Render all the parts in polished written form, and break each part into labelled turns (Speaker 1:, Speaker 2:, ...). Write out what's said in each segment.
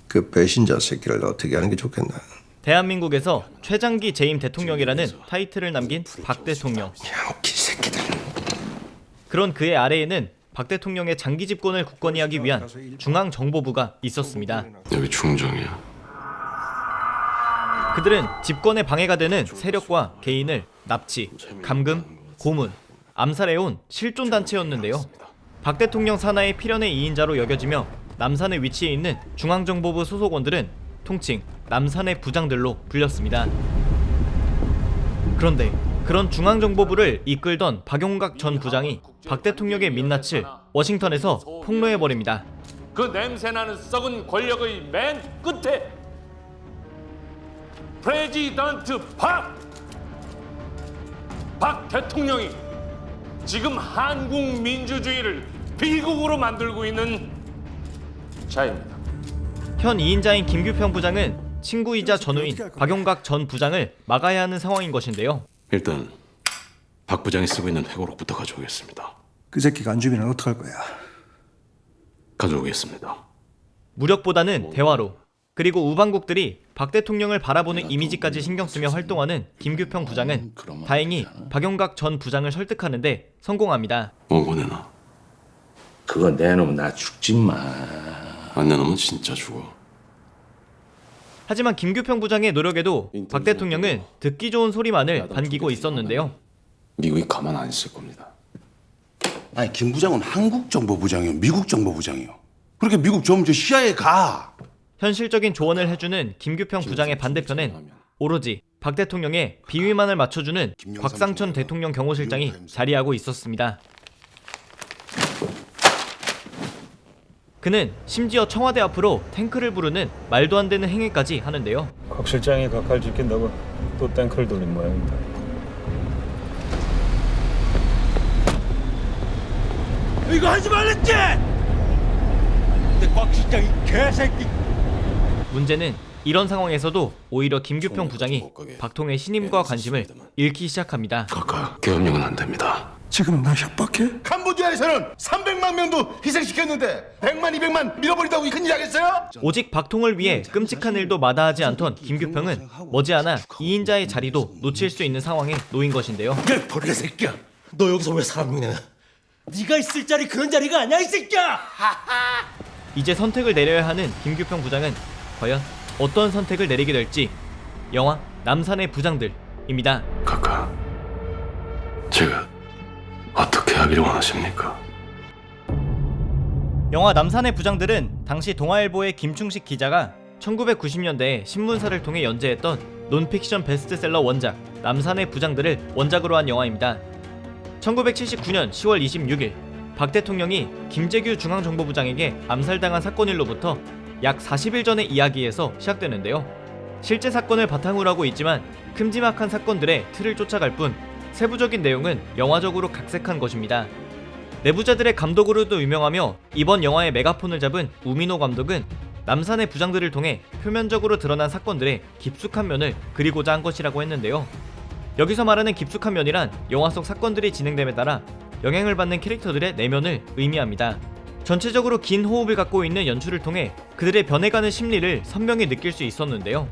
Speaker 1: 그 배신자 새끼를 어떻게 하는 게 좋겠나?
Speaker 2: 대한민국에서 최장기 재임 대통령이라는 타이틀을 남긴 박 대통령.
Speaker 1: 양키 새끼들.
Speaker 2: 그런 그의 아래에는 박 대통령의 장기 집권을 굳건히 하기 위한 중앙정보부가 있었습니다.
Speaker 3: 여기 중정이야.
Speaker 2: 그들은 집권에 방해가 되는 세력과 개인을 납치, 감금, 고문, 암살해온 실존단체였는데요. 박 대통령 산하의 필연의 2인자로 여겨지며 남산에 위치해 있는 중앙정보부 소속원들은 통칭 남산의 부장들로 불렸습니다. 그런데 그런 중앙정보부를 이끌던 박용각 전 부장이 박 대통령의 민낯을 워싱턴에서 폭로해버립니다.
Speaker 4: 그 냄새나는 썩은 권력의 맨 끝에 프레지던트 박 대통령이 지금 한국 민주주의를 비극으로 만들고 있는 자입니다.
Speaker 2: 현 2인자인 김규평 부장은 친구이자 전우인 박용각 전 부장을 막아야 하는 상황인 것인데요.
Speaker 3: 일단 박 부장이 쓰고 있는 회고록부터 가져오겠습니다.
Speaker 1: 그 새끼가 안 주면 어떡할 거야?
Speaker 3: 가져오겠습니다.
Speaker 2: 무력보다는 대화로, 그리고 우방국들이 박 대통령을 바라보는 이미지까지 신경 쓰며 활동하는 김규평 부장은 다행히 박용각 전 부장을 설득하는데 성공합니다.
Speaker 3: 원고 내놔.
Speaker 5: 그거 내놓으면 나 죽지 마.
Speaker 3: 안 내놓으면 진짜 죽어.
Speaker 2: 하지만 김규평 부장의 노력에도 박 대통령은 듣기 좋은 소리만을 반기고 있었는데요.
Speaker 3: 미국이 가만 안 있을 겁니다.
Speaker 6: 아니 김 부장은 한국 정보부장이요, 미국 정보부장이요. 그렇게 미국 전문지 시야에 가.
Speaker 2: 현실적인 조언을 해주는 김규평 부장의 반대편엔 오로지 박 대통령의 비위만을 맞춰주는 곽상천 대통령 경호실장이 자리하고 있었습니다. 그는 심지어 청와대 앞으로 탱크를 부르는 말도 안 되는 행위까지 하는데요.
Speaker 7: 곽 실장이 각할 지킨다고 또 탱크를 돌린 모양입니다.
Speaker 8: 이거 하지 말랬지? 근데 곽 실장이 개새끼.
Speaker 2: 문제는 이런 상황에서도 오히려 김규평 부장이 박통의 신임과 관심을 잃기 시작합니다.
Speaker 3: 각하 계엄령은 안 됩니다.
Speaker 1: 지금 나 협박해?
Speaker 6: 캄보디아에서는 300만 명도 희생시켰는데 100만, 200만 밀어버린다고 이 큰일 하겠어요?
Speaker 2: 오직 박통을 위해 끔찍한 일도 마다하지 않던 김규평은 머지않아 2인자의 자리도 놓칠 수 있는 상황에 놓인 것인데요.
Speaker 8: 야 벌레 새끼야. 너 여기서 왜 사람 흉내내? 네가 있을 자리 그런 자리가 아니야 이 새끼야.
Speaker 2: 이제 선택을 내려야 하는 김규평 부장은 과연 어떤 선택을 내리게 될지. 영화 남산의 부장들입니다.
Speaker 3: 각하, 제가 어떻게 하기를 원하십니까?
Speaker 2: 영화 남산의 부장들은 당시 동아일보의 김충식 기자가 1990년대에 신문사를 통해 연재했던 논픽션 베스트셀러 원작 남산의 부장들을 원작으로 한 영화입니다. 1979년 10월 26일 박 대통령이 김재규 중앙정보부장에게 암살당한 사건일로부터 약 40일 전의 이야기에서 시작되는데요. 실제 사건을 바탕으로 하고 있지만 큼지막한 사건들의 틀을 쫓아갈 뿐 세부적인 내용은 영화적으로 각색한 것입니다. 내부자들의 감독으로도 유명하며 이번 영화의 메가폰을 잡은 우민호 감독은 남산의 부장들을 통해 표면적으로 드러난 사건들의 깊숙한 면을 그리고자 한 것이라고 했는데요. 여기서 말하는 깊숙한 면이란 영화 속 사건들이 진행됨에 따라 영향을 받는 캐릭터들의 내면을 의미합니다. 전체적으로 긴 호흡을 갖고 있는 연출을 통해 그들의 변해가는 심리를 선명히 느낄 수 있었는데요.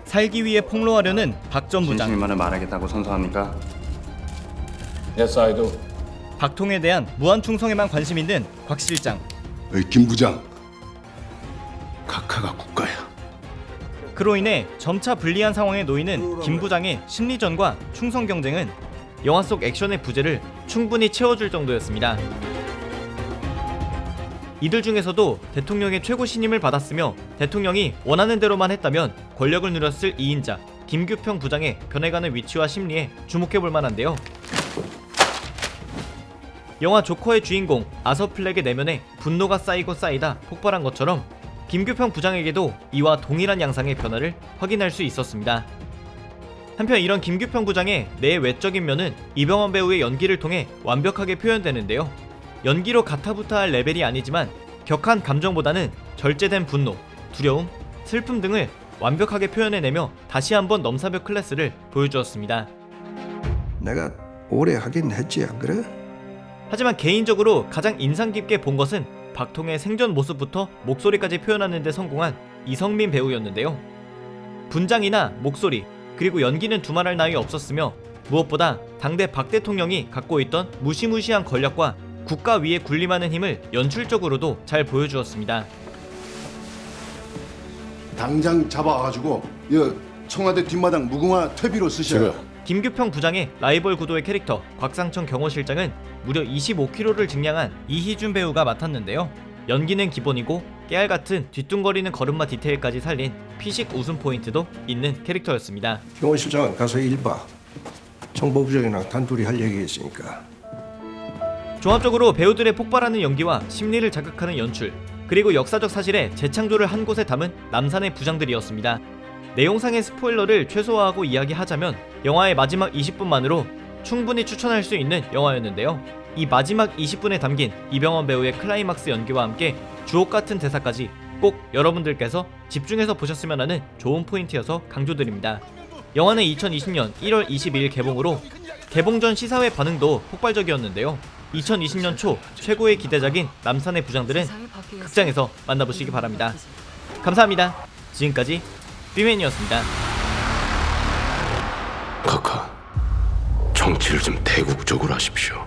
Speaker 2: 살기 위해 폭로하려는 박 전 부장,
Speaker 9: 진실만을 말하겠다고 선서합니까?
Speaker 4: Yes, I do.
Speaker 2: 박통에 대한 무한 충성에만 관심 있는 곽 실장,
Speaker 6: 어이 김 부장, 각하가 국가야.
Speaker 2: 그로 인해 점차 불리한 상황에 놓이는 김 부장의 심리전과 충성 경쟁은 영화 속 액션의 부재를 충분히 채워줄 정도였습니다. 이들 중에서도 대통령의 최고 신임을 받았으며 대통령이 원하는 대로만 했다면 권력을 누렸을 2인자 김규평 부장의 변해가는 위치와 심리에 주목해볼 만한데요. 영화 조커의 주인공 아서 플렉의 내면에 분노가 쌓이고 쌓이다 폭발한 것처럼 김규평 부장에게도 이와 동일한 양상의 변화를 확인할 수 있었습니다. 한편 이런 김규평 부장의 내외적인 면은 이병헌 배우의 연기를 통해 완벽하게 표현되는데요. 연기로 가타부타할 레벨이 아니지만 격한 감정보다는 절제된 분노, 두려움, 슬픔 등을 완벽하게 표현해내며 다시 한번 넘사벽 클래스를 보여주었습니다.
Speaker 1: 내가 오래 하긴 했지 안 그래?
Speaker 2: 하지만 개인적으로 가장 인상 깊게 본 것은 박통의 생전 모습부터 목소리까지 표현하는 데 성공한 이성민 배우였는데요. 분장이나 목소리 그리고 연기는 두말할 나위 없었으며 무엇보다 당대 박 대통령이 갖고 있던 무시무시한 권력과 국가 위에 군림하는 힘을 연출적으로도 잘 보여주었습니다.
Speaker 6: 당장 잡아가지고 청와대 뒷마당 무궁화 퇴비로 쓰셔요.
Speaker 2: 김규평 부장의 라이벌 구도의 캐릭터 곽상천 경호실장은 무려 25kg를 증량한 이희준 배우가 맡았는데요. 연기는 기본이고 깨알같은 뒤뚱거리는 걸음마 디테일까지 살린 피식 웃음 포인트도 있는 캐릭터였습니다.
Speaker 1: 경호실장은 가서 일 봐. 정보부장이랑 단둘이 할 얘기 있으니까.
Speaker 2: 종합적으로 배우들의 폭발하는 연기와 심리를 자극하는 연출, 그리고 역사적 사실의 재창조를 한 곳에 담은 남산의 부장들이었습니다. 내용상의 스포일러를 최소화하고 이야기하자면 영화의 마지막 20분만으로 충분히 추천할 수 있는 영화였는데요. 이 마지막 20분에 담긴 이병헌 배우의 클라이막스 연기와 함께 주옥같은 대사까지 꼭 여러분들께서 집중해서 보셨으면 하는 좋은 포인트여서 강조드립니다. 영화는 2020년 1월 22일 개봉으로 개봉 전 시사회 반응도 폭발적이었는데요. 2020년 초 최고의 기대작인 남산의 부장들은 극장에서 만나보시기 바랍니다. 감사합니다. 지금까지 B맨이었습니다.
Speaker 3: 카카, 정치를 좀 대국적으로 하십시오.